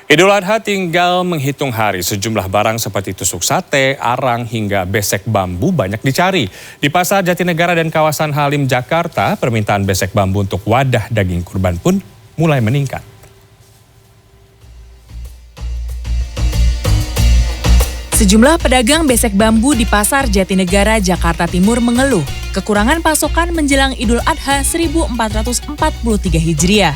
Idul Adha tinggal menghitung hari. Sejumlah barang seperti tusuk sate, arang, hingga besek bambu banyak dicari. Di Pasar Jatinegara dan kawasan Halim, Jakarta, permintaan besek bambu untuk wadah daging kurban pun mulai meningkat. Sejumlah pedagang besek bambu di Pasar Jatinegara, Jakarta Timur mengeluh kekurangan pasokan menjelang Idul Adha 1443 Hijriah.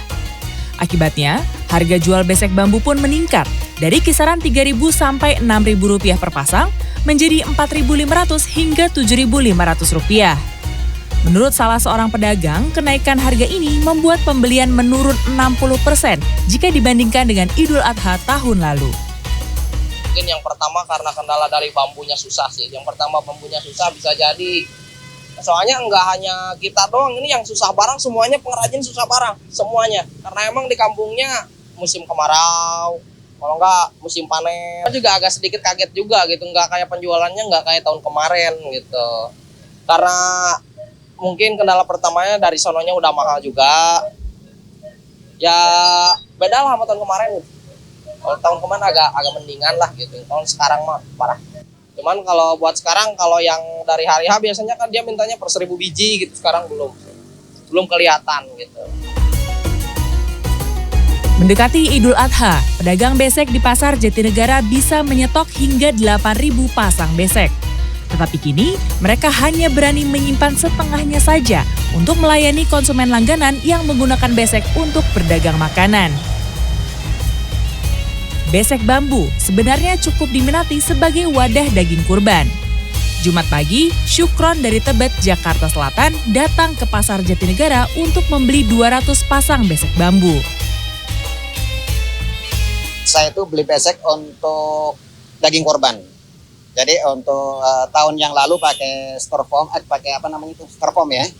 Akibatnya, harga jual besek bambu pun meningkat dari kisaran Rp3.000 sampai Rp6.000 per pasang menjadi Rp4.500 hingga Rp7.500. Menurut salah seorang pedagang, kenaikan harga ini membuat pembelian menurun 60% jika dibandingkan dengan Idul Adha tahun lalu. Mungkin yang pertama karena kendala dari bambunya susah sih. Yang pertama bambunya susah bisa jadi. Soalnya nggak hanya kita doang, ini yang susah barang semuanya, pengrajin susah barang semuanya. Karena emang di kampungnya musim kemarau, kalau nggak musim panen. Juga agak sedikit kaget juga gitu, nggak kayak penjualannya nggak kayak tahun kemarin gitu. Karena mungkin kendala pertamanya dari sononya udah mahal juga. Ya beda lah sama tahun kemarin gitu. Kalau tahun kemarin agak mendingan lah gitu. Tahun sekarang mah parah. Cuman kalau buat sekarang, kalau yang dari hari H biasanya kan dia mintanya per 1.000 biji gitu. Sekarang belum kelihatan gitu. Mendekati Idul Adha, pedagang besek di Pasar Jatinegara bisa menyetok hingga 8.000 pasang besek. Tetapi kini, mereka hanya berani menyimpan setengahnya saja untuk melayani konsumen langganan yang menggunakan besek untuk berdagang makanan. Besek bambu sebenarnya cukup diminati sebagai wadah daging kurban. Jumat pagi, Syukron dari Tebet, Jakarta Selatan datang ke Pasar Jatinegara untuk membeli 200 pasang besek bambu. Saya itu beli besek untuk daging kurban. Jadi untuk tahun yang lalu pakai styrofoam, styrofoam ya.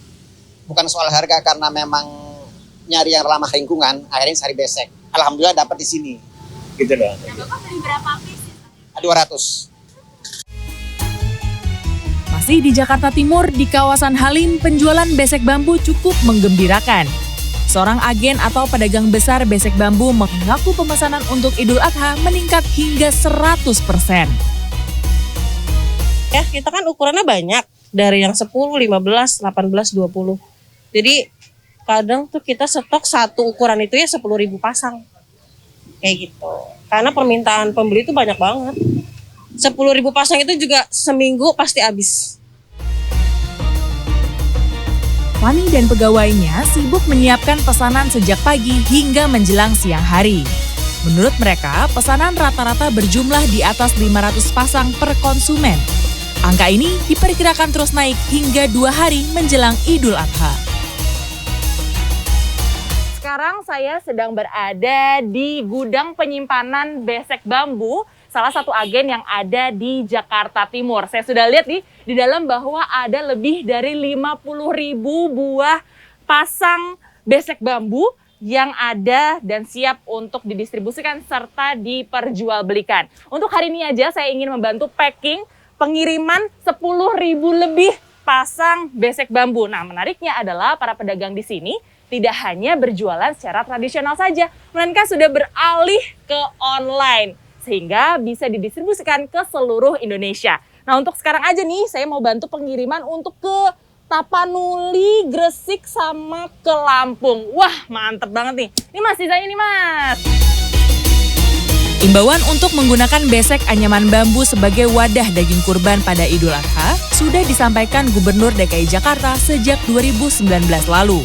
Bukan soal harga, karena memang nyari yang ramah lingkungan, akhirnya cari besek. Alhamdulillah dapat di sini. Gitu loh. Nah, Bapak beli berapa piece? 200. Masih di Jakarta Timur, di kawasan Halim, penjualan besek bambu cukup menggembirakan. Seorang agen atau pedagang besar besek bambu mengaku pemesanan untuk Idul Adha meningkat hingga 100%. Ya, kita kan ukurannya banyak. Dari yang 10, 15, 18, 20. Jadi kadang tuh kita stok satu ukuran itu ya 10.000 pasang. Kayak gitu. Karena permintaan pembeli itu banyak banget. 10.000 pasang itu juga seminggu pasti habis. Fani dan pegawainya sibuk menyiapkan pesanan sejak pagi hingga menjelang siang hari. Menurut mereka, pesanan rata-rata berjumlah di atas 500 pasang per konsumen. Angka ini diperkirakan terus naik hingga 2 hari menjelang Idul Adha. Sekarang saya sedang berada di gudang penyimpanan besek bambu, salah satu agen yang ada di Jakarta Timur. Saya sudah lihat di dalam bahwa ada lebih dari 50.000 buah pasang besek bambu yang ada dan siap untuk didistribusikan serta diperjualbelikan. Untuk hari ini aja saya ingin membantu packing pengiriman 10.000 lebih pasang besek bambu. Nah, menariknya adalah para pedagang di sini tidak hanya berjualan secara tradisional saja, melainkan sudah beralih ke online, sehingga bisa didistribusikan ke seluruh Indonesia. Nah, untuk sekarang aja nih, saya mau bantu pengiriman untuk ke Tapanuli, Gresik, sama ke Lampung. Wah, mantep banget nih. Ini mas, sisanya nih mas. Imbauan untuk menggunakan besek anyaman bambu sebagai wadah daging kurban pada Idul Adha sudah disampaikan Gubernur DKI Jakarta sejak 2019 lalu.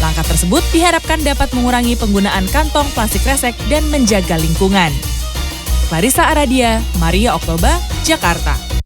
Langkah tersebut diharapkan dapat mengurangi penggunaan kantong plastik kresek dan menjaga lingkungan. Clarissa Aradia, Maria Oktober, Jakarta.